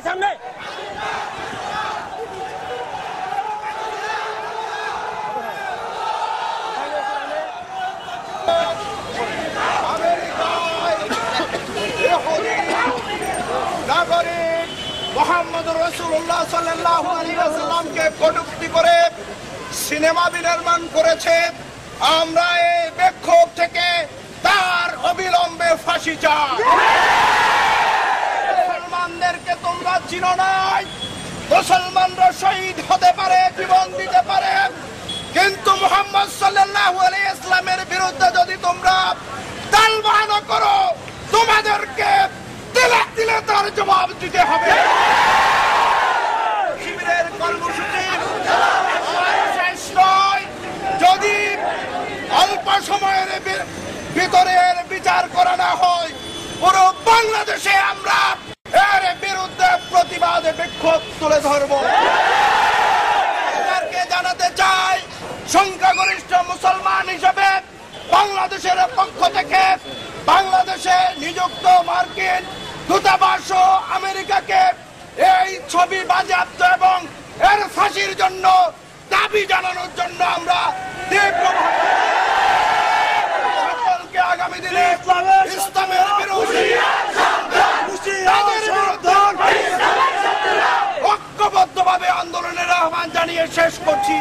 সামনে নাগরিক মুহাম্মদ রাসূলুল্লাহ সাল্লাল্লাহু আলাইহি ওয়াসাল্লামকে কটূক্তি করে সিনেমা বিনির্মাণ করেছে। আমরা এই বিক্ষোভ থেকে তার অবিলম্বে ফাঁসি চাই। মুসলমানদেরকে তোমরা চিনো নাই, মুসলমানরা শহীদ হতে পারে, জীবন দিতে পারে, কিন্তু মুহাম্মদ সাল্লাল্লাহু আলাইহি ওয়াসাল্লামের বিরুদ্ধে যদি তোমরা তালবাহানা করো, তোমাদেরকে দিলে দিলে তার জবাব দিতে হবে। শিবিরের কর্মসূচি শেষ নয়, যদি অল্প সময়ের ভিতরের বিচার করা না হয়, পুরো বাংলাদেশে আমরা এর বিরুদ্ধে প্রতিবাদে বিক্ষোভ তুলে ধরব। সরকারকে জানাতে চাই, সংখ্যাগরিষ্ঠ মুসলমান হিসেবে বাংলাদেশের পক্ষ থেকে বাংলাদেশে নিযুক্ত মার্কিন দূতাবাস ও আমেরিকাকে এই ছবি বাজেয়াপ্ত এবং এর ফাঁসির জন্য দাবি জানানোর জন্য আমরা তীব্রভাবে সকলকে আগামী দিনে ইসলামের বিরোধী ঐক্যবদ্ধভাবে আন্দোলনের আহ্বান জানিয়ে শেষ করছি।